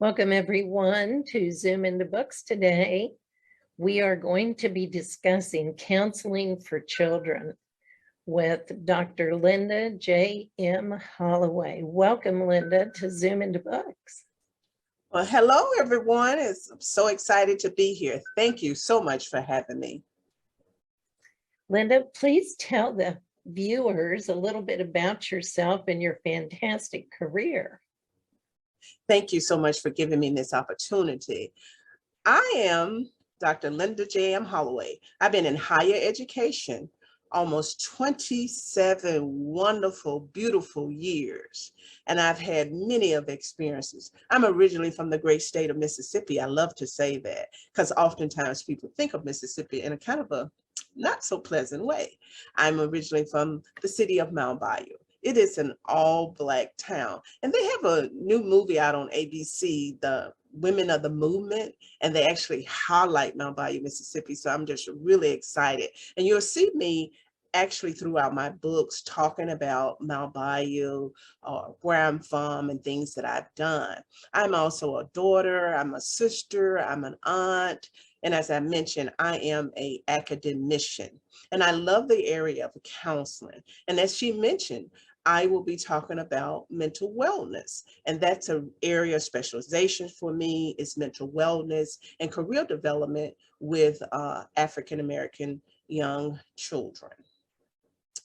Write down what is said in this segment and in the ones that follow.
Welcome everyone to Zoom into Books today. We are going to be discussing counseling for children with Dr. Linda J.M. Holloway. Welcome, Linda, to Zoom into Books. Well, hello, everyone. I'm so excited to be here. Thank you so much for having me. Linda, please tell the viewers a little bit about yourself and your fantastic career. Thank you so much for giving me this opportunity. I am Dr. Linda J.M. Holloway. I've been in higher education almost 27 wonderful, beautiful years, and I've had many of experiences. I'm originally from the great state of Mississippi. I love to say that because oftentimes people think of Mississippi in a kind of a not so pleasant way. I'm originally from the city of Mound Bayou. It is an all-Black town, and they have a new movie out on ABC, The Women of the Movement, and they actually highlight Mound Bayou, Mississippi. So I'm just really excited. And you'll see me actually throughout my books talking about Mound Bayou, where I'm from, and things that I've done. I'm also a daughter, I'm a sister, I'm an aunt, and as I mentioned, I am an academician, and I love the area of counseling. And as she mentioned, I will be talking about mental wellness, and that's an area of specialization for me, is mental wellness and career development with African-American young children.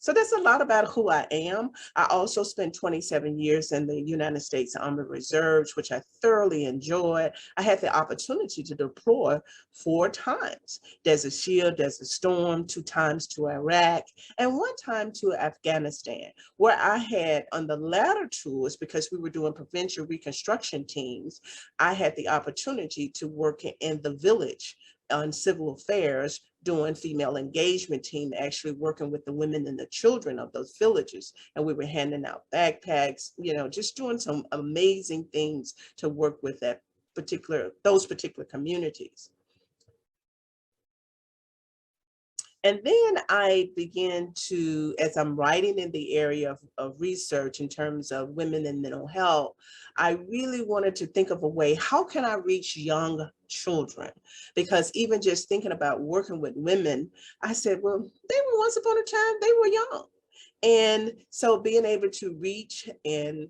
So that's a lot about who I am. I also spent 27 years in the United States Army Reserves, which I thoroughly enjoyed. I had the opportunity to deploy 4 times, Desert Shield, Desert Storm, 2 times to Iraq, and 1 time to Afghanistan, where I had on the latter tours, because we were doing provincial reconstruction teams, I had the opportunity to work in the village on civil affairs, doing female engagement team, actually working with the women and the children of those villages. And we were handing out backpacks, you know, just doing some amazing things to work with those particular communities. And then I began to, as I'm writing in the area of research in terms of women and mental health, I really wanted to think of a way, how can I reach young children? Because even just thinking about working with women, I said, well, they were once upon a time, they were young. And so being able to reach and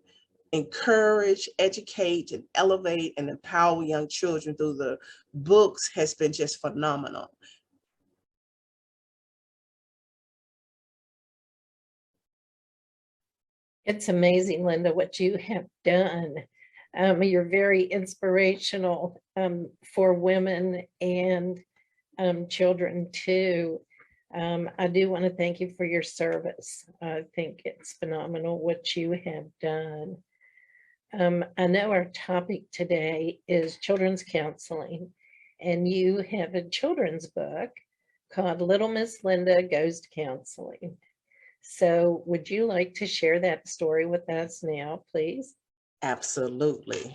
encourage, educate, and elevate and empower young children through the books has been just phenomenal. It's amazing, Linda, what you have done. You're very inspirational for women and children too. I do want to thank you for your service. I think it's phenomenal what you have done. I know our topic today is children's counseling, and you have a children's book called Little Miss Linda Goes to Counseling. So would you like to share that story with us now, please? Absolutely.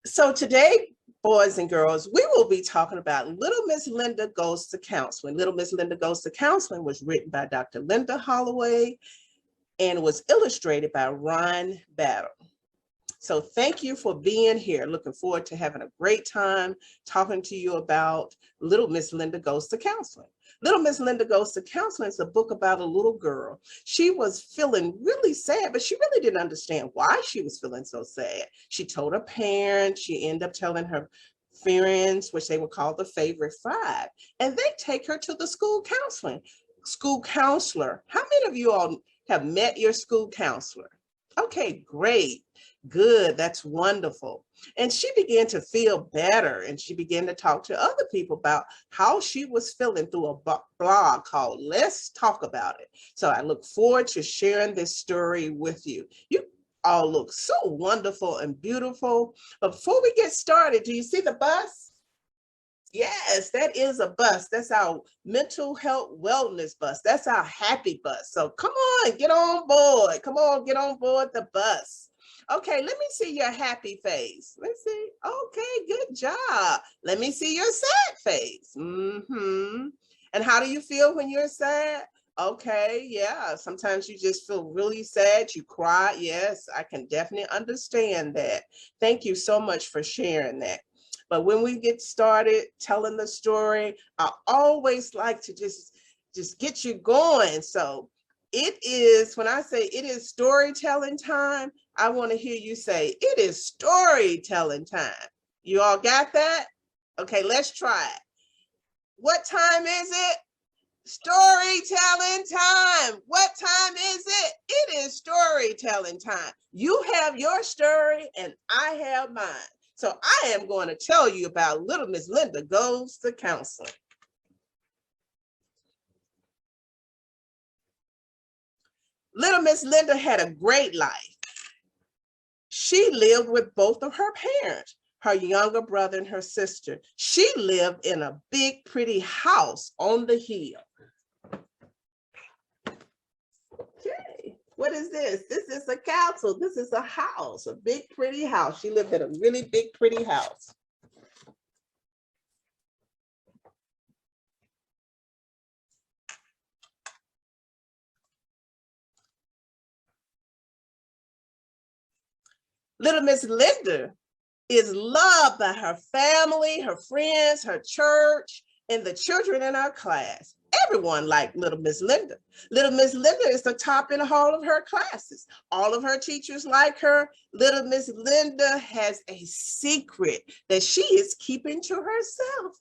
So today, boys and girls, we will be talking about Little Miss Linda Goes to Counseling. Little Miss Linda Goes to Counseling was written by Dr. Linda Holloway and was illustrated by Ron Battle. So thank you for being here. Looking forward to having a great time talking to you about Little Miss Linda Goes to Counseling. Little Miss Linda Goes to Counseling is a book about a little girl. She was feeling really sad, but she really didn't understand why she was feeling so sad. She told her parents, she ended up telling her friends, which they would call the favorite 5, and they take her to the school counselor. How many of you all have met your school counselor? Okay, great. Good, that's wonderful. And she began to feel better, and she began to talk to other people about how she was feeling through a blog called Let's Talk About It. So I look forward to sharing this story with you. You all look so wonderful and beautiful. But before we get started, do you see the bus? Yes, that is a bus. That's our mental health wellness bus. That's our happy bus. So come on, get on board. Come on, get on board the bus. Okay, let me see your happy face. Let's see. Okay, good job. Let me see your sad face. And how do you feel when you're sad? Okay, yeah, sometimes you just feel really sad, you cry. Yes, I can definitely understand that. Thank you so much for sharing that. But when we get started telling the story, I always like to just get you going. So it is, when I say it is storytelling time, I want to hear you say, it is storytelling time. You all got that? Okay, let's try it. What time is it? Storytelling time. What time is it? It is storytelling time. You have your story and I have mine. So I am going to tell you about Little Miss Linda Goes to Counseling. Little Miss Linda had a great life. She lived with both of her parents, her younger brother and her sister. She lived in a big, pretty house on the hill. Okay, what is this? This is a castle. This is a house, a big, pretty house. She lived in a really big, pretty house. Little Miss Linda is loved by her family, her friends, her church, and the children in our class. Everyone liked Little Miss Linda. Little Miss Linda is the top in all of her classes. All of her teachers like her. Little Miss Linda has a secret that she is keeping to herself.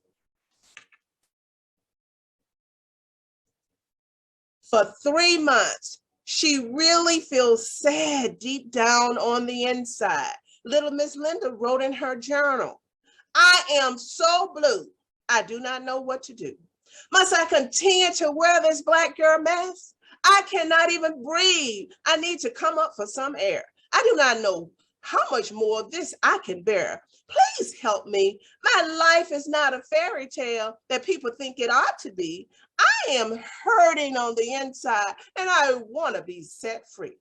For 3 months, she really feels sad deep down on the inside. Little Miss Linda wrote in her journal, I am so blue, I do not know what to do. Must I continue to wear this black girl mask? I cannot even breathe. I need to come up for some air. I do not know how much more of this I can bear. Please help me. My life is not a fairy tale that people think it ought to be. I am hurting on the inside and I want to be set free.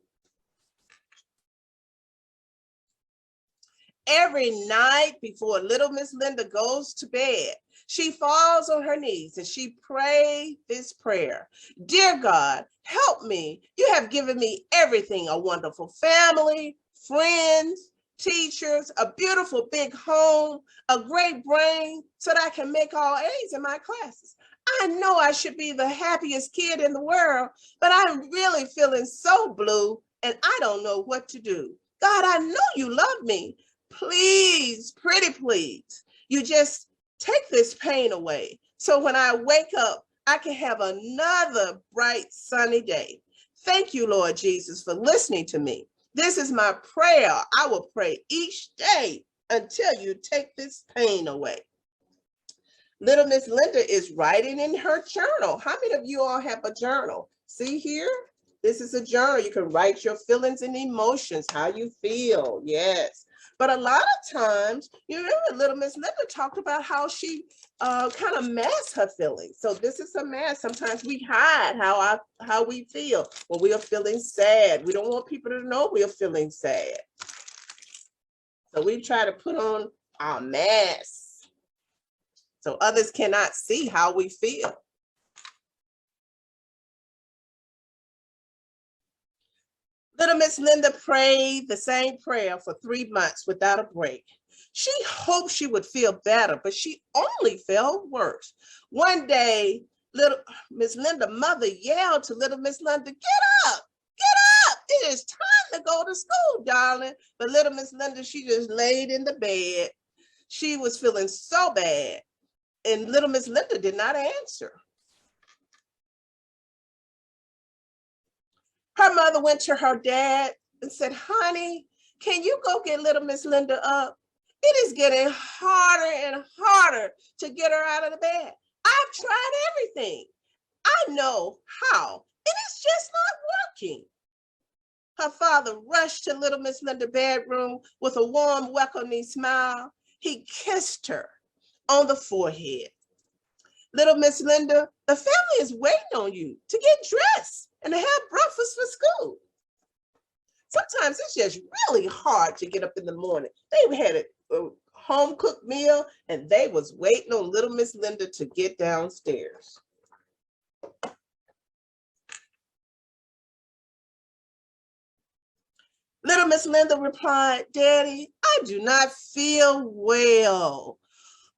Every night before Little Miss Linda goes to bed, she falls on her knees and she prays this prayer. Dear God, help me. You have given me everything, a wonderful family, friends, teachers, a beautiful big home, a great brain so that I can make all A's in my classes. I know I should be the happiest kid in the world, but I'm really feeling so blue and I don't know what to do. God, I know you love me. Please, pretty please, you just take this pain away. So when I wake up, I can have another bright, sunny day. Thank you, Lord Jesus, for listening to me. This is my prayer. I will pray each day until you take this pain away. Little Miss Linda is writing in her journal. How many of you all have a journal? See here? This is a journal. You can write your feelings and emotions, how you feel. Yes. But a lot of times, you remember Little Miss Linda talked about how she kind of masks her feelings. So this is a mask. Sometimes we hide how we feel when we are feeling sad. We don't want people to know we are feeling sad. So we try to put on our mask so others cannot see how we feel. Little Miss Linda prayed the same prayer for 3 months without a break. She hoped she would feel better, but she only felt worse. One day, Little Miss Linda's mother yelled to Little Miss Linda, get up, get up. It is time to go to school, darling. But Little Miss Linda, she just laid in the bed. She was feeling so bad. And Little Miss Linda did not answer. Her mother went to her dad and said, honey, can you go get Little Miss Linda up? It is getting harder and harder to get her out of the bed. I've tried everything. I know how. It is just not working. Her father rushed to Little Miss Linda's bedroom with a warm, welcoming smile. He kissed her on the forehead. Little Miss Linda, the family is waiting on you to get dressed and to have breakfast for school. sometimes it's just really hard to get up in the morning. They had a home cooked meal and they was waiting on little Miss Linda to get downstairs. Little Miss Linda replied, "Daddy, I do not feel well."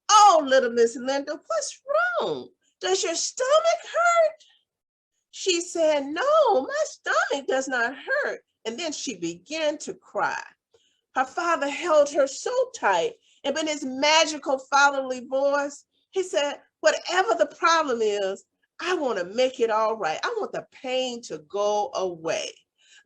"Oh, little Miss Linda, what's wrong? Does your stomach hurt?" She said, "No, my stomach does not hurt." And then she began to cry. Her father held her so tight, and in his magical fatherly voice, he said, "Whatever the problem is, I want to make it all right. I want the pain to go away."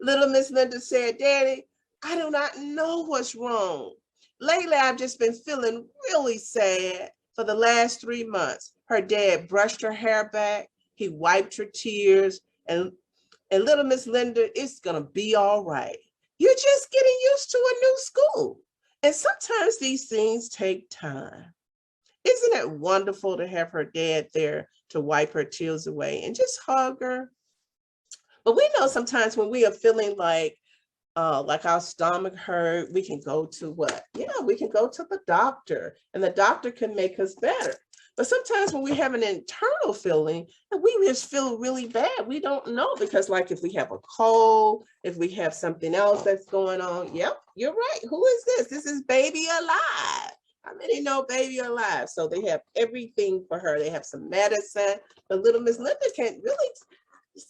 Little Miss Linda said, "Daddy, I do not know what's wrong. Lately, I've just been feeling really sad for the last 3 months." Her dad brushed her hair back. He wiped her tears, and little Miss Linda, "It's gonna be all right. You're just getting used to a new school. And sometimes these things take time." Isn't it wonderful to have her dad there to wipe her tears away and just hug her? But we know sometimes when we are feeling like our stomach hurt, we can go to what? Yeah, we can go to the doctor, and the doctor can make us better. But sometimes when we have an internal feeling and we just feel really bad, we don't know, because like if we have a cold, if we have something else that's going on, yep, you're right. Who is this? This is Baby Alive. How many know Baby Alive? So they have everything for her. They have some medicine, but little Miss Linda can't really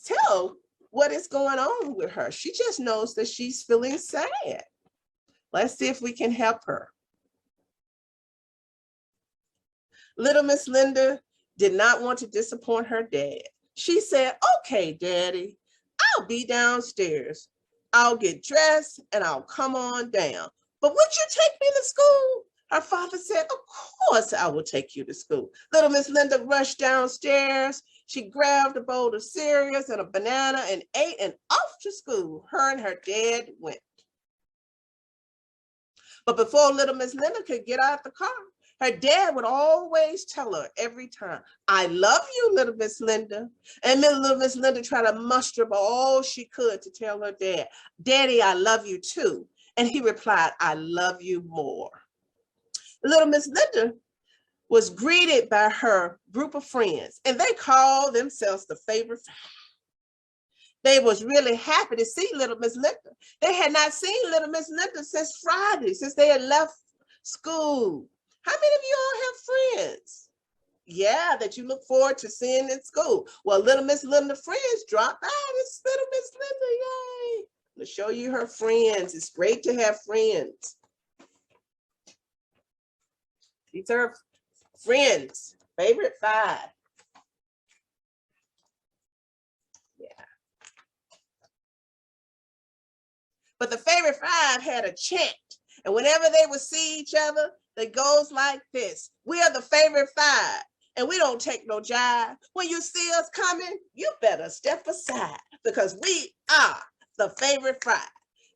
tell what is going on with her. She just knows that she's feeling sad. Let's see if we can help her. Little Miss Linda did not want to disappoint her dad. She said, "Okay, Daddy, I'll be downstairs. I'll get dressed and I'll come on down. But would you take me to school?" Her father said, "Of course I will take you to school." Little Miss Linda rushed downstairs. She grabbed a bowl of cereals and a banana and ate, and off to school her and her dad went. But before little Miss Linda could get out of the car, her dad would always tell her every time, "I love you, little Miss Linda." And little Miss Linda tried to muster up all she could to tell her dad, "Daddy, I love you too." And he replied, "I love you more." Little Miss Linda was greeted by her group of friends, and they called themselves the favorite. They was really happy to see little Miss Linda. They had not seen little Miss Linda since Friday, since they had left school. How many of you all have friends? Yeah, that you look forward to seeing in school. Well, little Miss Linda friends dropped by. It's little Miss Linda, yay. To show you her friends. It's great to have friends. These are her friends, favorite 5. Yeah. But the favorite 5 had a chant. And whenever they would see each other, it goes like this: "We are the favorite 5, and we don't take no jive. When you see us coming, you better step aside, because we are the favorite 5.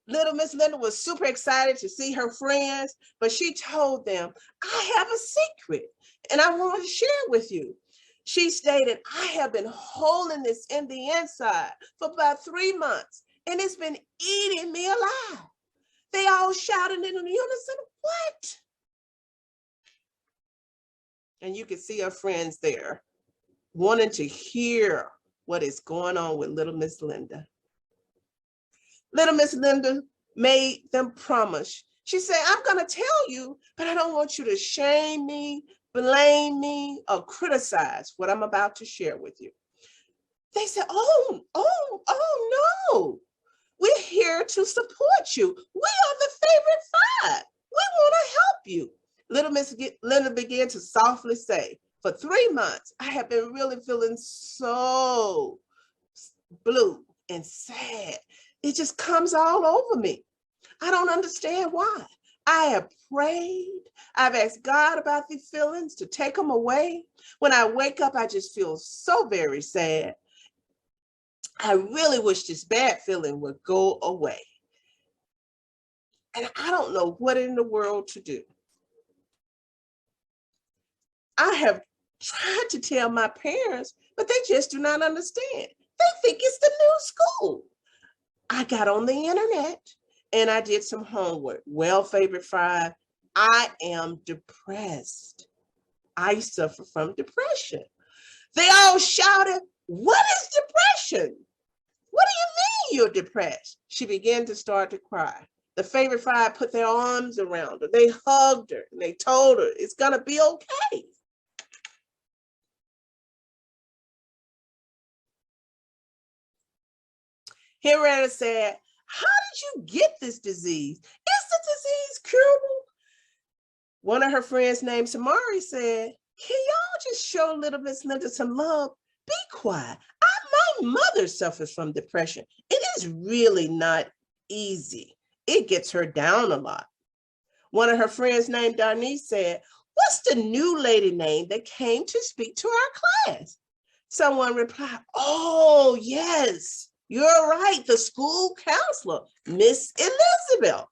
Little Miss Linda was super excited to see her friends, but she told them, "I have a secret, and I want to share it with you." She stated, "I have been holding this in the inside for about 3 months, and it's been eating me alive." They all shouted in unison, "What?" And you can see her friends there wanting to hear what is going on with little Miss Linda. Little Miss Linda made them promise. She said, "I'm going to tell you, but I don't want you to shame me, blame me, or criticize what I'm about to share with you." They said, oh no. We're here to support you. We are the favorite 5. We want to help you." Little Miss Linda began to softly say, "For 3 months, I have been really feeling so blue and sad. It just comes all over me. I don't understand why. I have prayed. I've asked God about these feelings to take them away. When I wake up, I just feel so very sad. I really wish this bad feeling would go away. And I don't know what in the world to do. I have tried to tell my parents, but they just do not understand. They think it's the new school. I got on the internet and I did some homework. Well, favorite five, I am depressed. I suffer from depression. They all shouted, "What is depression? What do you mean you're depressed?" She began to start to cry. The favorite five put their arms around her. They hugged her and they told her it's gonna be okay. Henrietta said, "How did you get this disease? Is the disease curable?" One of her friends named Samari said, "Can y'all just show little Miss Linda some love? Be quiet. My mother suffers from depression. It is really not easy. It gets her down a lot." One of her friends named Darnice said, "What's the new lady name that came to speak to our class?" Someone replied, "Oh, yes, you're right, the school counselor, Miss Elizabeth.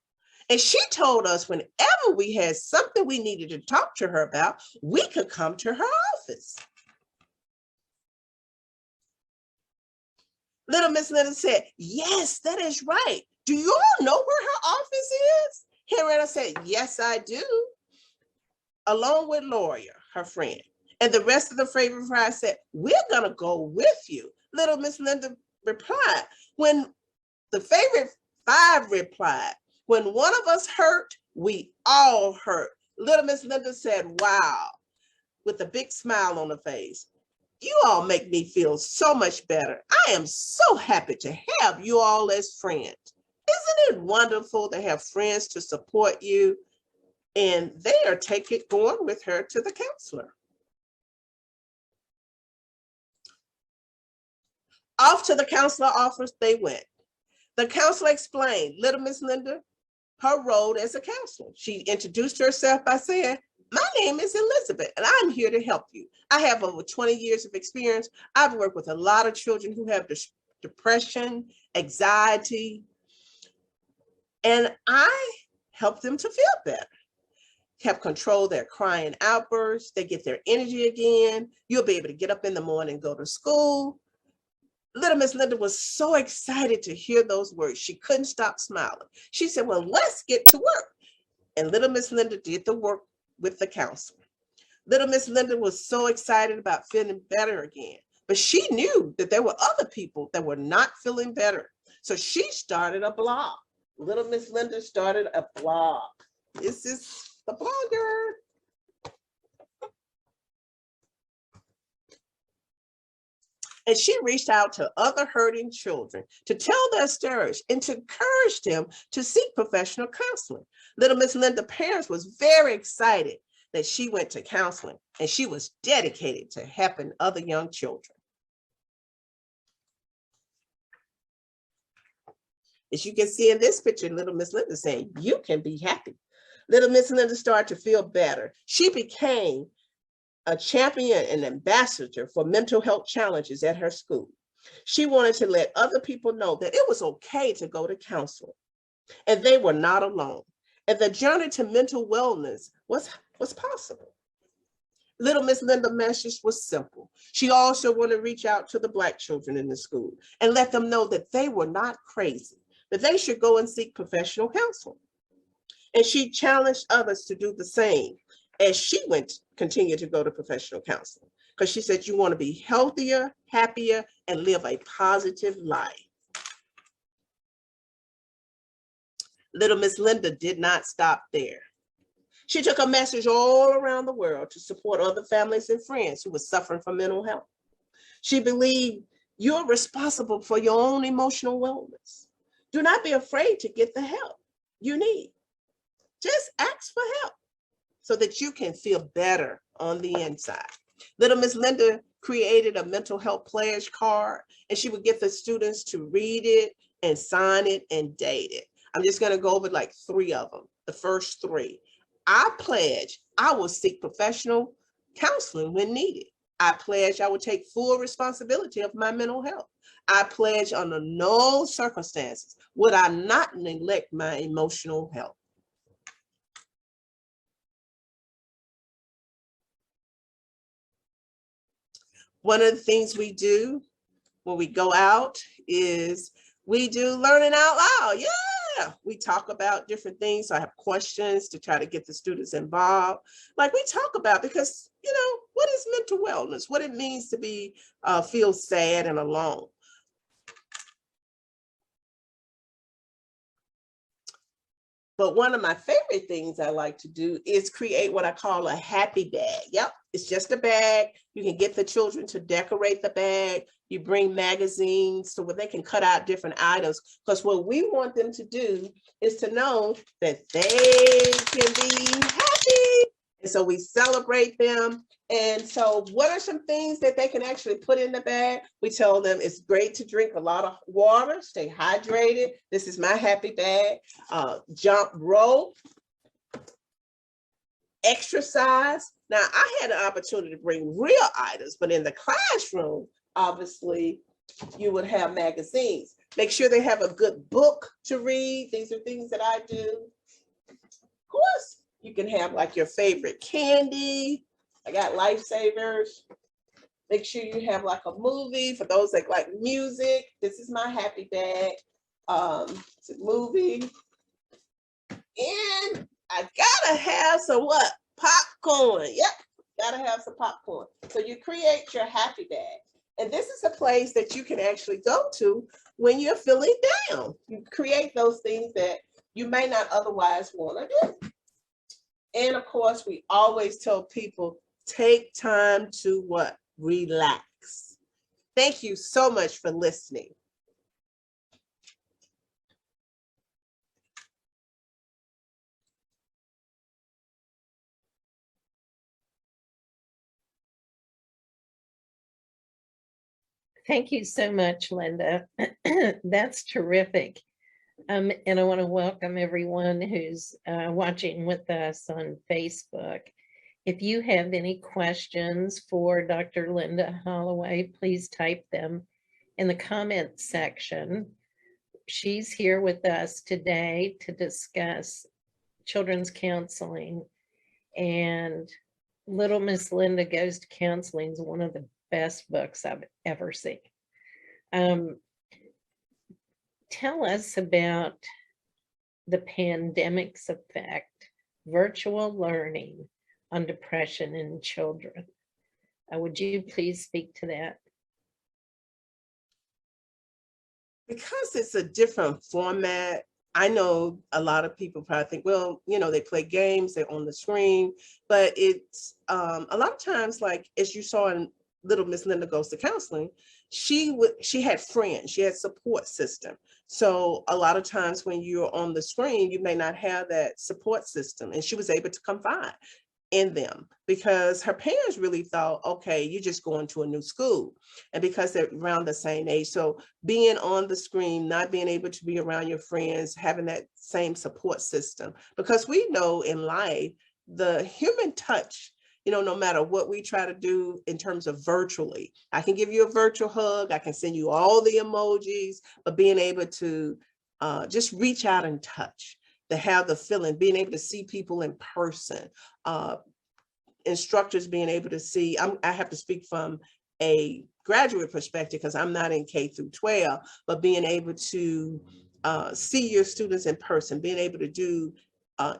And she told us whenever we had something we needed to talk to her about, we could come to her office." Little Miss Linda said, "Yes, that is right. Do you all know where her office is?" Henrietta said, "Yes, I do," along with Loria, her friend. And the rest of the favorite five said, "We're gonna go with you." Little Miss Linda replied, when the favorite five replied, "When one of us hurt, we all hurt." Little Miss Linda said, "Wow," with a big smile on her face. "You all make me feel so much better. I am so happy to have you all as friends. Isn't it wonderful to have friends to support you?" And they are going with her to the counselor. Off to the counselor office they went. The counselor explained little Miss Linda her role as a counselor. She introduced herself by saying, "My name is Elizabeth, and I'm here to help you. I have over 20 years of experience. I've worked with a lot of children who have depression, anxiety, and I help them to feel better, help control their crying outbursts. They get their energy again. You'll be able to get up in the morning and go to school." Little Miss Linda was so excited to hear those words. She couldn't stop smiling. She said, "Well, let's get to work." And little Miss Linda did the work with the counselor. Little Miss Linda was so excited about feeling better again, but she knew that there were other people that were not feeling better. So she started a blog. Little Miss Linda started a blog. This is the blogger. And she reached out to other hurting children to tell their stories and to encourage them to seek professional counseling. Little Miss Linda's parents was very excited that she went to counseling, and she was dedicated to helping other young children. As you can see in this picture, little Miss Linda saying, "You can be happy." Little Miss Linda started to feel better. She became a champion and ambassador for mental health challenges at her school. She wanted to let other people know that it was okay to go to counseling and they were not alone. And the journey to mental wellness was possible. Little Miss Linda's message was simple. She also wanted to reach out to the Black children in the school and let them know that they were not crazy, that they should go and seek professional counseling. And she challenged others to do the same as she continued to go to professional counseling, because she said, "You want to be healthier, happier, and live a positive life." Little Miss Linda did not stop there. She took a message all around the world to support other families and friends who were suffering from mental health. She believed you're responsible for your own emotional wellness. Do not be afraid to get the help you need. Just ask for help so that you can feel better on the inside. Little Miss Linda created a mental health pledge card, and she would get the students to read it and sign it and date it. I'm just going to go over like 3 of them. The first 3. I pledge I will seek professional counseling when needed. I pledge I will take full responsibility of my mental health. I pledge under no circumstances would I not neglect my emotional health. One of the things we do when we go out is we do learning out loud. yeah, we talk about different things. So I have questions to try to get the students involved. Like we talk about, because, you know, what is mental wellness? What it means to be, feel sad and alone. But one of my favorite things I like to do is create what I call a happy bag. Yep, it's just a bag. You can get the children to decorate the bag. You bring magazines so where they can cut out different items. Because what we want them to do is to know that they can be happy. And so we celebrate them. And so what are some things that they can actually put in the bag? We tell them it's great to drink a lot of water, stay hydrated. This is my happy bag. Jump rope, exercise. Now, I had an opportunity to bring real items, but in the classroom, obviously, you would have magazines. Make sure they have a good book to read. These are things that I do. Of course, you can have like your favorite candy. I got lifesavers. Make sure you have like a movie for those that like music. This is my happy bag. It's a movie. And I gotta have some what? Popcorn. Yep, gotta have some popcorn. So you create your happy bag. And this is a place that you can actually go to when you're feeling down. You create those things that you may not otherwise want to do. And of course, we always tell people, take time to what? Relax. Thank you so much for listening. Thank you so much, Linda. That's terrific. And I want to welcome everyone who's watching with us on Facebook. If you have any questions for Dr. Linda Holloway, please type them in the comments section. She's here with us today to discuss children's counseling, and Little Miss Linda Goes to Counseling is one of the best books I've ever seen. Tell us about the pandemic's effect, virtual learning on depression in children. Would you please speak to that? Because it's a different format, I know a lot of people probably think, well, you know, they play games, they're on the screen, but it's a lot of times, like as you saw in Little Miss Linda Goes to Counseling, she had friends, she had support system. So a lot of times when you're on the screen, you may not have that support system, and she was able to confide in them because her parents really thought, okay, you're just going to a new school, and because they're around the same age. So being on the screen, not being able to be around your friends, having that same support system, because we know in life, the human touch, you know, no matter what we try to do in terms of virtually, I can give you a virtual hug, I can send you all the emojis, but being able to just reach out and touch, to have the feeling, being able to see people in person, instructors being able to see, I have to speak from a graduate perspective because I'm not in K through 12, but being able to see your students in person, being able to do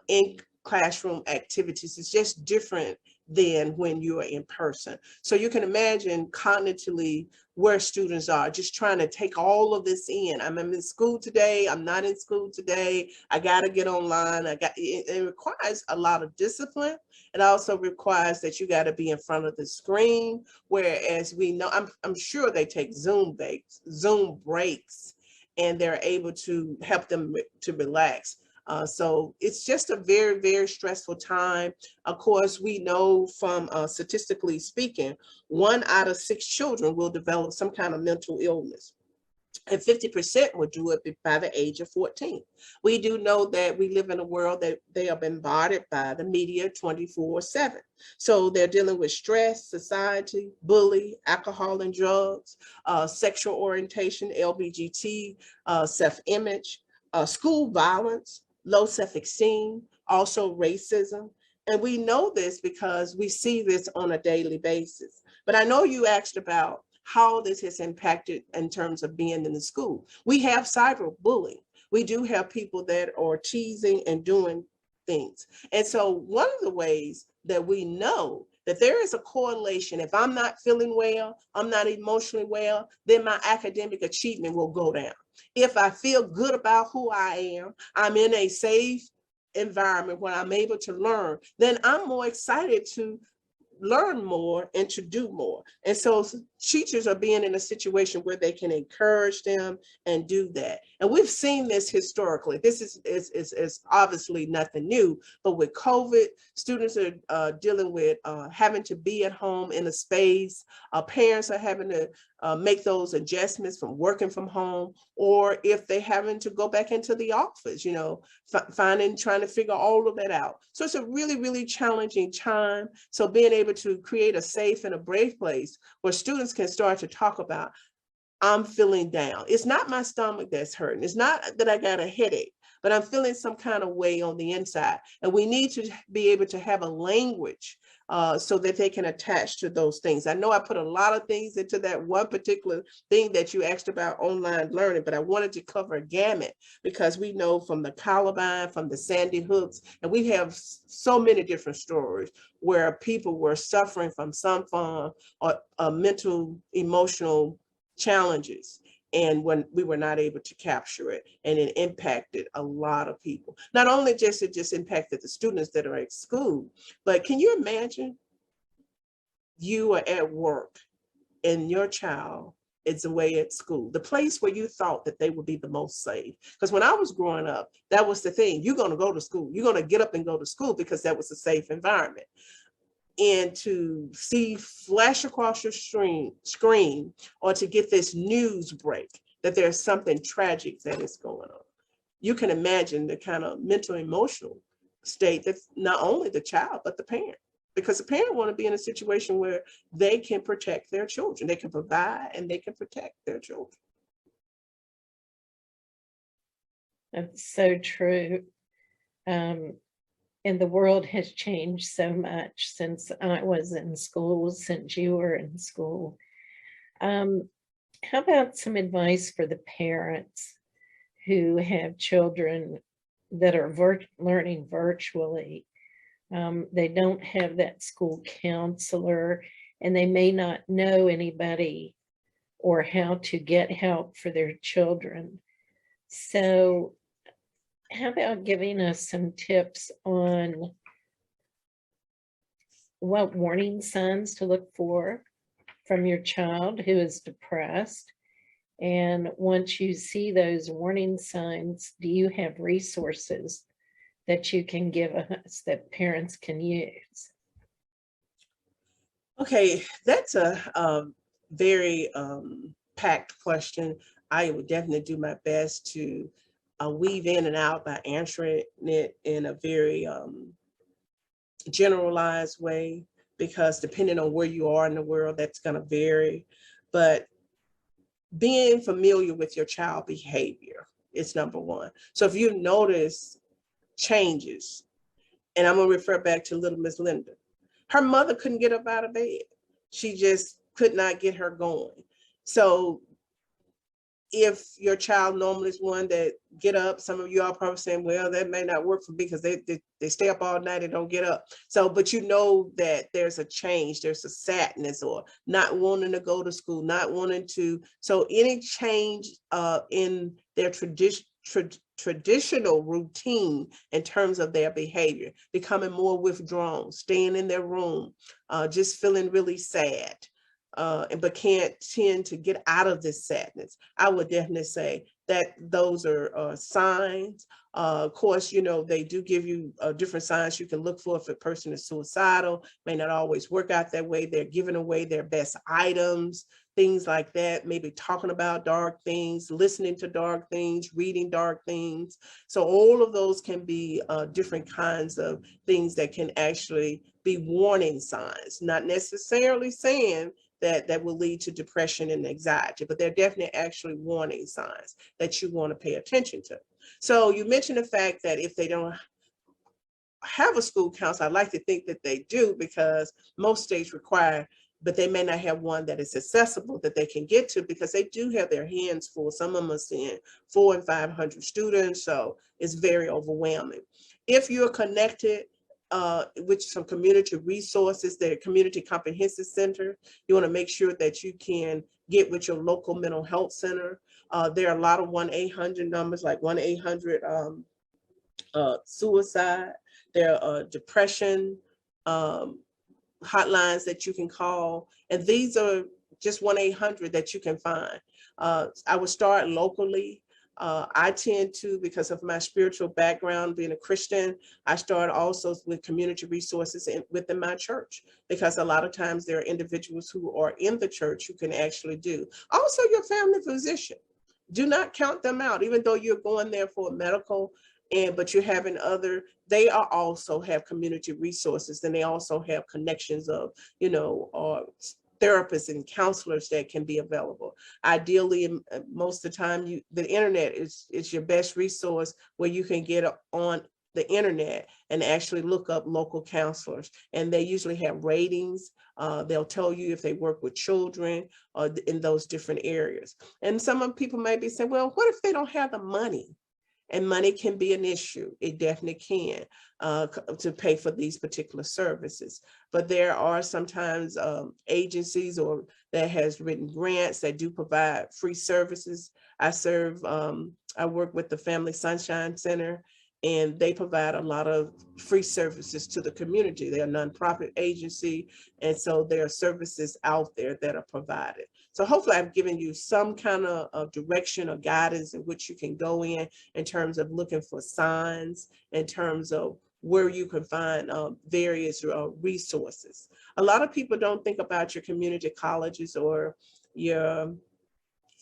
in classroom activities is just different than when you are in person. So you can imagine cognitively where students are just trying to take all of this in. I'm in school today, I'm not in school today, I gotta get online. It requires a lot of discipline. It also requires that you gotta be in front of the screen, whereas we know, I'm sure they take Zoom breaks, and they're able to help them to relax. So it's just a very, very stressful time. Of course, we know from statistically speaking, 1 out of 6 children will develop some kind of mental illness, and 50% will do it by the age of 14. We do know that we live in a world that they are bombarded by the media 24/7. So they're dealing with stress, society, bully, alcohol and drugs, sexual orientation, LBGT, self-image, school violence, low self-esteem, also racism. And we know this because we see this on a daily basis. But I know you asked about how this has impacted in terms of being in the school. We have cyberbullying. We do have people that are teasing and doing things. And so one of the ways that we know that there is a correlation, if I'm not feeling well, I'm not emotionally well, then my academic achievement will go down. If I feel good about who I am, I'm in a safe environment where I'm able to learn, then I'm more excited to learn more and to do more. And so teachers are being in a situation where they can encourage them and do that. And we've seen this historically. This is obviously nothing new, but with COVID, students are dealing with having to be at home in a space. Parents are having to make those adjustments from working from home, or if they're having to go back into the office, you know, trying to figure all of that out. So it's a really, really challenging time. So being able to create a safe and a brave place where students can start to talk about, I'm feeling down. It's not my stomach that's hurting. It's not that I got a headache, but I'm feeling some kind of way on the inside. And we need to be able to have a language so that they can attach to those things. I know I put a lot of things into that one particular thing that you asked about online learning, but I wanted to cover a gamut because we know from the Columbine, from the Sandy Hooks, and we have so many different stories where people were suffering from some form of mental, emotional challenges. And when we were not able to capture it, and it impacted a lot of people. Not only it just impacted the students that are at school, but can you imagine you are at work and your child is away at school, the place where you thought that they would be the most safe? Because when I was growing up, that was the thing. You're going to go to school. You're going to get up and go to school because that was a safe environment. And to see flash across your screen, or to get this news break that there's something tragic that is going on, you can imagine the kind of mental, emotional state that not only the child, but the parent, because the parent want to be in a situation where they can protect their children. They can provide and they can protect their children. That's so true. And the world has changed so much since I was in school, since you were in school. How about some advice for the parents who have children that are learning virtually? They don't have that school counselor, and they may not know anybody or how to get help for their children. So how about giving us some tips on what warning signs to look for from your child who is depressed? And once you see those warning signs, do you have resources that you can give us that parents can use? Okay, that's a very packed question. I would definitely do my best to weave in and out by answering it in a very generalized way, because depending on where you are in the world, that's going to vary. But being familiar with your child behavior is number one. So if you notice changes, and I'm going to refer back to little Miss Linda, her mother couldn't get up out of bed. She just could not get her going. So if your child normally is one that get up, some of you are probably saying, well, that may not work for me because they stay up all night and don't get up. So, but you know that there's a change, there's a sadness, or not wanting to go to school, not wanting to. So any change in their traditional routine in terms of their behavior, becoming more withdrawn, staying in their room, just feeling really sad. But can't tend to get out of this sadness, I would definitely say that those are signs. Of course, you know, they do give you different signs you can look for if a person is suicidal. May not always work out that way. They're giving away their best items, things like that, maybe talking about dark things, listening to dark things, reading dark things. So all of those can be different kinds of things that can actually be warning signs, not necessarily saying that will lead to depression and anxiety, but they're definitely actually warning signs that you want to pay attention to. So you mentioned the fact that if they don't have a school counselor, I like to think that they do, because most states require but they may not have one that is accessible that they can get to because they do have their hands full. Some of them are seeing 400 and 500 students, so it's very overwhelming. If you're connected with some community resources, the Community Comprehensive Center, you want to make sure that you can get with your local mental health center. There are a lot of 1-800 numbers, like 1-800 suicide. There are depression hotlines that you can call, and these are just 1-800 that you can find. I would start locally. I tend to, because of my spiritual background, being a Christian, I start also with community resources within my church, because a lot of times there are individuals who are in the church who can actually do. Also, your family physician. Do not count them out, even though you're going there for medical, but you're having other, they are also have community resources, and they also have connections of, therapists and counselors that can be available. Ideally, most of the time, the internet is your best resource, where you can get on the internet and actually look up local counselors, and they usually have ratings. They'll tell you if they work with children in those different areas. And some people may be saying, well, what if they don't have the money? And money can be an issue. It definitely can, to pay for these particular services. But there are sometimes agencies or that has written grants that do provide free services. I work with the Family Sunshine Center, and they provide a lot of free services to the community. They're a nonprofit agency, and so there are services out there that are provided. So hopefully I've given you some kind of direction or guidance in which you can go in terms of looking for signs, in terms of where you can find various resources. A lot of people don't think about your community colleges or your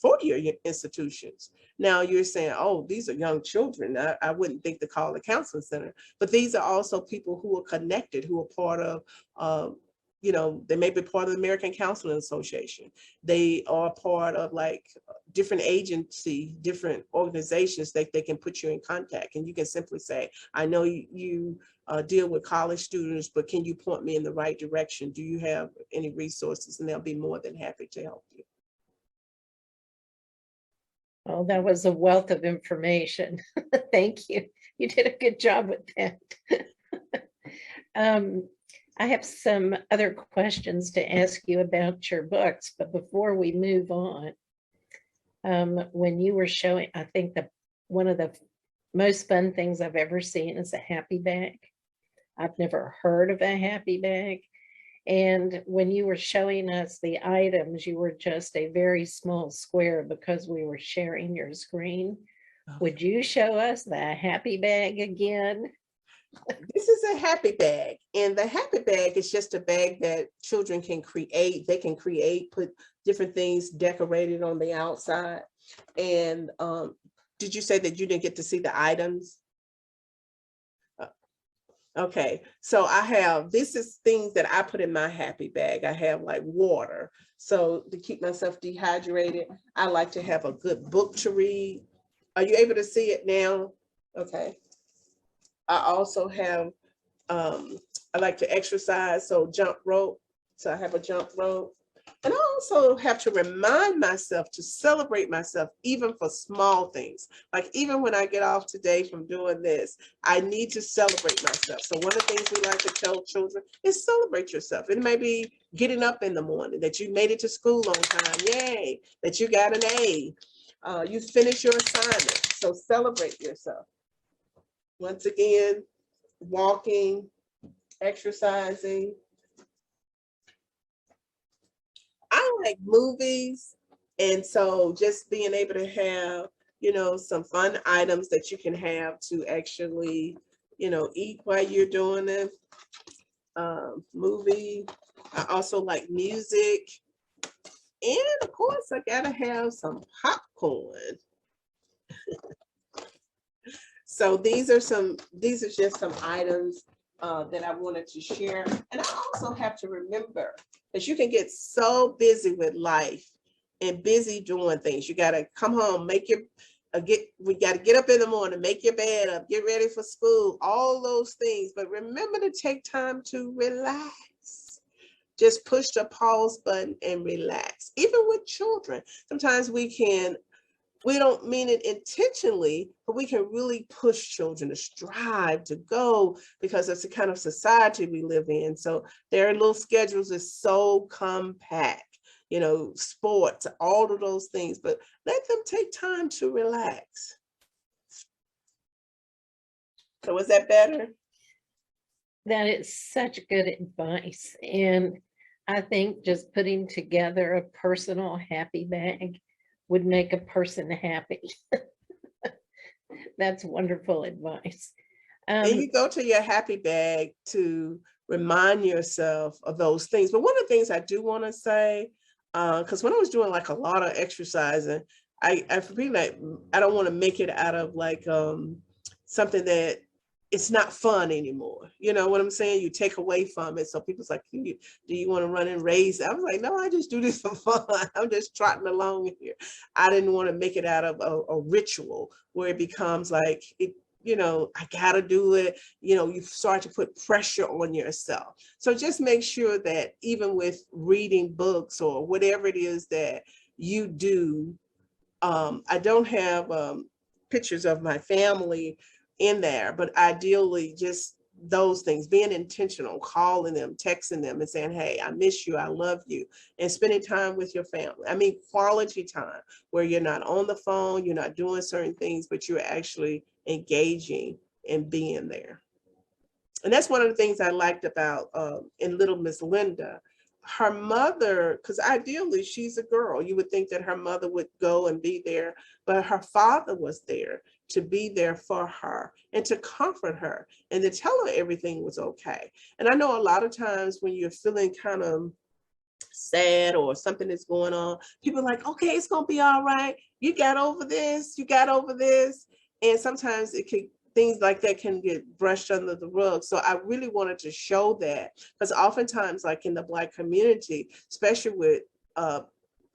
four-year institutions. Now you're saying, oh, these are young children. I wouldn't think to call the counseling center, but these are also people who are connected, who are part of, they may be part of the American Counseling Association. They are part of like different agencies, different organizations that they can put you in contact. And you can simply say, I know you deal with college students, but can you point me in the right direction? Do you have any resources? And they'll be more than happy to help you. Oh, that was a wealth of information. Thank you. You did a good job with that. I have some other questions to ask you about your books, but before we move on, when you were showing, I think one of the most fun things I've ever seen is a happy bag. I've never heard of a happy bag. And when you were showing us the items, you were just a very small square because we were sharing your screen. Okay. Would you show us the happy bag again? This is a happy bag, and the happy bag is just a bag that children can create. They can put different things decorated on the outside. And did you say that you didn't get to see the items? Okay, so this is things that I put in my happy bag. I have like water. So to keep myself dehydrated, I like to have a good book to read. Are you able to see it now? Okay. I also have, I like to exercise, so jump rope. So I have a jump rope. And I also have to remind myself to celebrate myself, even for small things. Like even when I get off today from doing this, I need to celebrate myself. So one of the things we like to tell children is celebrate yourself. It may be getting up in the morning, that you made it to school on time, yay, that you got an A, you finished your assignment, so celebrate yourself. Once again, walking, exercising. I like movies, and so just being able to have, some fun items that you can have to actually, eat while you're doing it. Movie. I also like music, and of course, I gotta have some popcorn. So these are just some items that I wanted to share. And I also have to remember that you can get so busy with life and busy doing things. You got to come home, we got to get up in the morning, make your bed up, get ready for school, all those things. But remember to take time to relax. just push the pause button and relax. Even with children, sometimes we don't mean it intentionally, but we can really push children to strive, to go, because that's the kind of society we live in. So their little schedules are so compact, you know, sports, all of those things, but let them take time to relax. So is that better? That is such good advice. And I think just putting together a personal happy bag would make a person happy. That's wonderful advice. And you go to your happy bag to remind yourself of those things. But one of the things I do want to say, because when I was doing like a lot of exercising, I feel like I don't want to make it out of like something that it's not fun anymore. You know what I'm saying? You take away from it. So people's like, do you want to run and race? I was like, no, I just do this for fun. I'm just trotting along here. I didn't want to make it out of a ritual where it becomes like, you know, I gotta do it. You know, you start to put pressure on yourself. So just make sure that even with reading books or whatever it is that you do, I don't have pictures of my family in there, but ideally just those things, being intentional, calling them, texting them and saying, hey, I miss you, I love you, and spending time with your family. I mean, quality time where you're not on the phone, you're not doing certain things, but you're actually engaging and being there. And that's one of the things I liked about in Little Miss Linda. Her mother, because ideally she's a girl, you would think that her mother would go and be there, but her father was there to be there for her and to comfort her and to tell her everything was okay. And I know a lot of times when you're feeling kind of sad or something is going on, people are like, okay, it's gonna be all right. You got over this, you got over this. And sometimes things like that can get brushed under the rug. So I really wanted to show that, because oftentimes, like in the Black community, especially with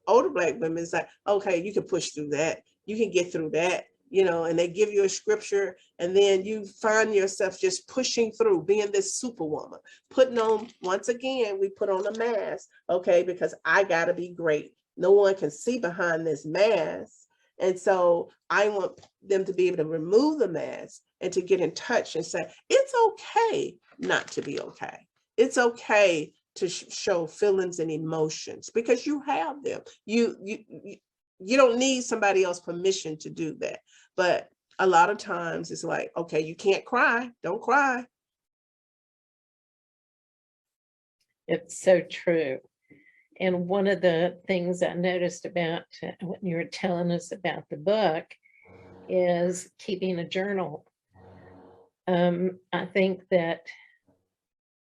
older Black women, it's like, okay, you can push through that, you can get through that, you know, and they give you a scripture, and then you find yourself just pushing through, being this superwoman, putting on, once again, we put on a mask, okay, because I gotta be great. No one can see behind this mask. And so I want them to be able to remove the mask and to get in touch and say, it's okay not to be okay. It's okay to show feelings and emotions because you have them. You don't need somebody else's permission to do that. But a lot of times it's like, okay, you can't cry. Don't cry. It's so true. And one of the things I noticed about when you were telling us about the book is keeping a journal. I think that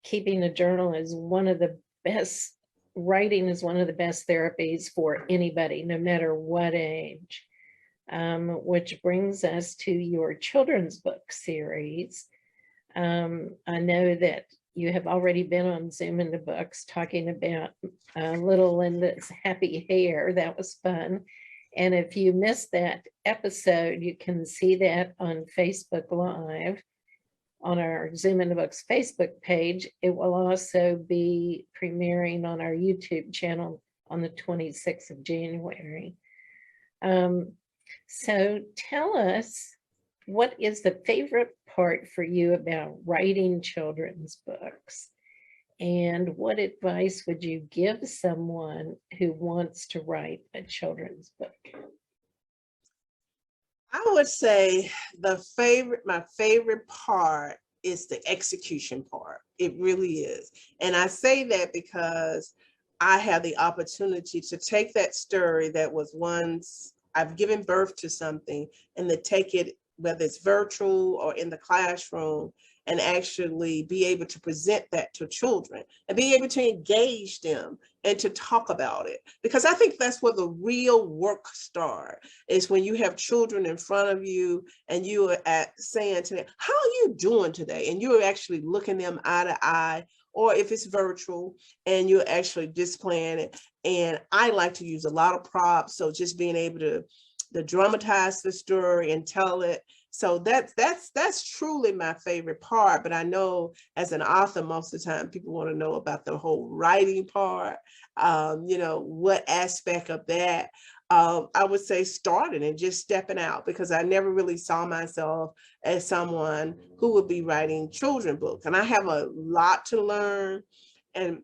keeping a journal is one of the best, writing is one of the best therapies for anybody, no matter what age. Which brings us to your children's book series. I know that you have already been on Zoom in the Books talking about little Linda's happy hair. That was fun. And if you missed that episode, you can see that on Facebook Live on our Zoom in the Books Facebook page. It will also be premiering on our YouTube channel on the 26th of January. So tell us, what is the favorite part for you about writing children's books? And what advice would you give someone who wants to write a children's book? I would say my favorite part is the execution part. It really is. And I say that because I have the opportunity to take that story that was once I've given birth to something, and to take it, whether it's virtual or in the classroom, and actually be able to present that to children and be able to engage them and to talk about it. Because I think that's where the real work starts, is when you have children in front of you and you are saying to them, how are you doing today? And you're actually looking them eye to eye, or if it's virtual and you're actually displaying it. And I like to use a lot of props. So just being able to dramatize the story and tell it So that's truly my favorite part. But I know as an author, most of the time people want to know about the whole writing part. What aspect of that. I would say starting and just stepping out, because I never really saw myself as someone who would be writing children's books. And I have a lot to learn. And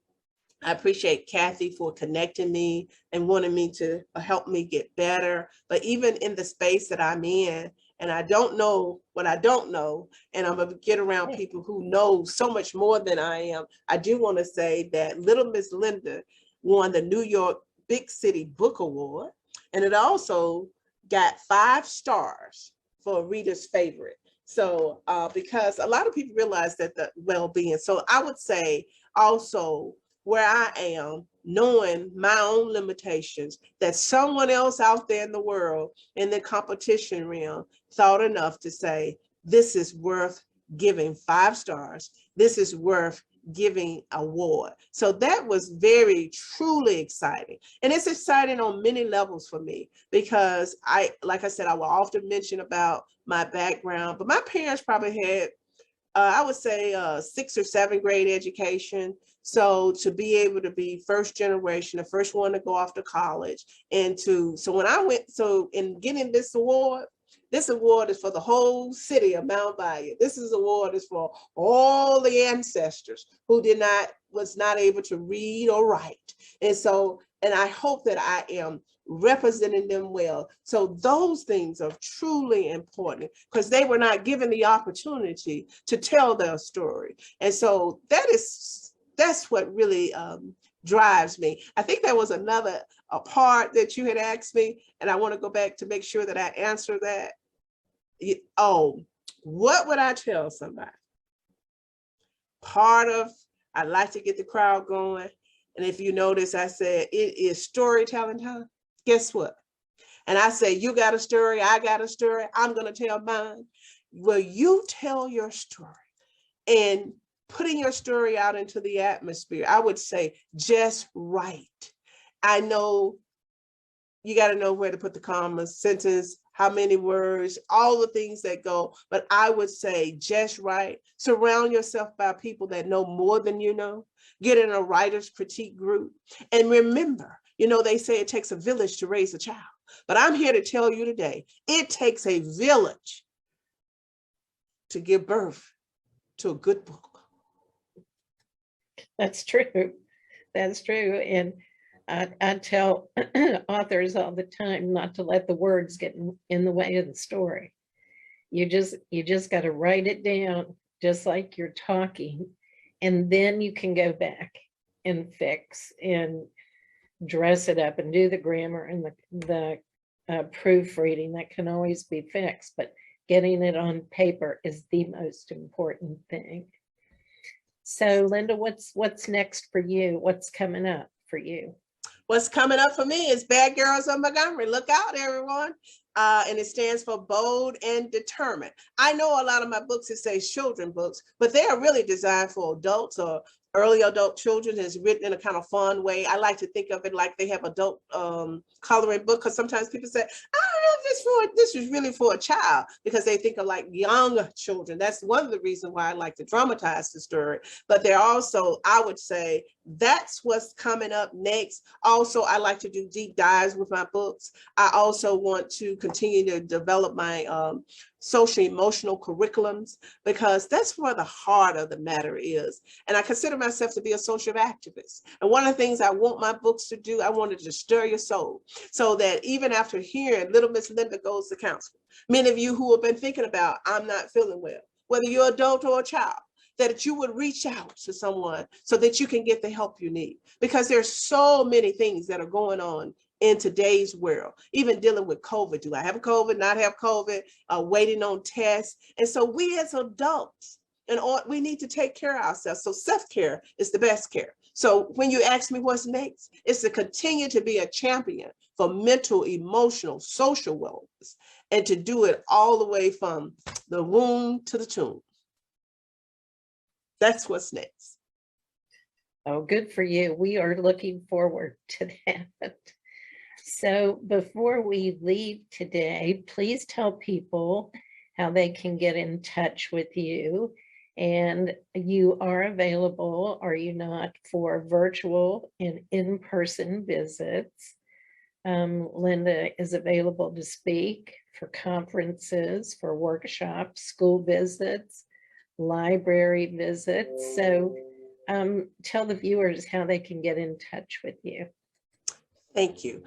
I appreciate Kathy for connecting me and wanting me to help me get better. But even in the space that I'm in, and I don't know what I don't know, and I'm gonna get around people who know so much more than I am. I do want to say that Little Miss Linda won the New York Big City Book Award, and it also got 5 stars for reader's favorite. So because a lot of people realize that the well-being. So I would say also where I am, knowing my own limitations, that someone else out there in the world, in the competition realm, thought enough to say, this is worth giving 5 stars. This is worth giving award. So that was very, truly exciting. And it's exciting on many levels for me, because like I said, I will often mention about my background, but my parents probably had, I would say 6th or 7th grade education. So to be able to be first generation, the first one to go off to college, so when I went, so in getting this award is for the whole city of Mound Bayou. This award is for all the ancestors who was not able to read or write. And I hope that I am representing them well. So those things are truly important, because they were not given the opportunity to tell their story. And so that's what really drives me. I think there was a part that you had asked me, and I want to go back to make sure that I answer that. What would I tell somebody? I like to get the crowd going. And if you notice, I said, it is storytelling time. Guess what? And I say, you got a story, I got a story, I'm going to tell mine. Well, you tell your story, and putting your story out into the atmosphere, I would say just write. I know you got to know where to put the commas, sentence, how many words, all the things that go, but I would say just write. Surround yourself by people that know more than you know. Get in a writer's critique group. And remember, they say it takes a village to raise a child, but I'm here to tell you today, it takes a village to give birth to a good book. That's true. That's true. And I tell authors all the time not to let the words get in the way of the story. You just got to write it down, just like you're talking, and then you can go back and fix and dress it up and do the grammar and the proofreading. That can always be fixed, but getting it on paper is the most important thing. So Linda, what's next for you? What's coming up for you? What's coming up for me is Bad Girls of Montgomery. Look out, everyone. And it stands for bold and determined. I know a lot of my books, it says children books, but they are really designed for adults or early adult children. It's written in a kind of fun way. I like to think of it like they have adult coloring book, because sometimes people say, I don't know if this is really for a child, because they think of like young children. That's one of the reasons why I like to dramatize the story. But they're also, I would say, that's what's coming up next. Also, I like to do deep dives with my books. I also want to continue to develop my social emotional curriculums, because that's where the heart of the matter is. And I consider myself to be a social activist. And one of the things I want my books to do, I wanted to stir your soul, so that even after hearing Little Miss Linda Goes to Counseling, many of you who have been thinking about, I'm not feeling well, whether you're an adult or a child, that you would reach out to someone so that you can get the help you need. Because there's so many things that are going on in today's world, even dealing with COVID. Do I have COVID, not have COVID, waiting on tests? And so we as adults, we need to take care of ourselves. So self-care is the best care. So when you ask me what's next, it's to continue to be a champion for mental, emotional, social wellness, and to do it all the way from the womb to the tomb. That's what's next. Oh, good for you. We are looking forward to that. So before we leave today, please tell people how they can get in touch with you. And you are available, are you not, for virtual and in-person visits. Linda is available to speak for conferences, for workshops, school visits, library visits. So tell the viewers how they can get in touch with you. Thank you.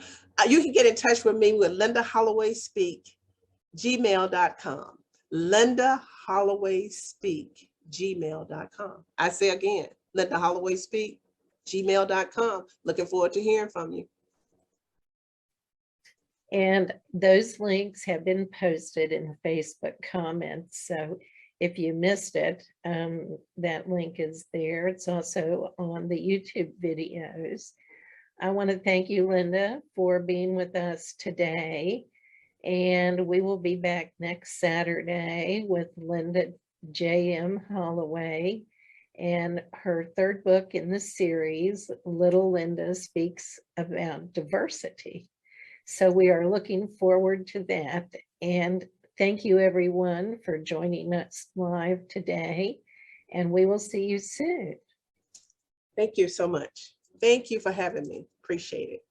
You can get in touch with me with Linda Holloway Speak, gmail.com. Linda Holloway Speak, gmail.com. I say again, Linda Holloway Speak, gmail.com. Looking forward to hearing from you. And those links have been posted in Facebook comments. So if you missed it, that link is there. It's also on the YouTube videos. I want to thank you, Linda, for being with us today. And we will be back next Saturday with Linda J.M. Holloway and her third book in the series, Little Linda Speaks About Diversity. So we are looking forward to that. And thank you, everyone, for joining us live today. And we will see you soon. Thank you so much. Thank you for having me. Appreciate it.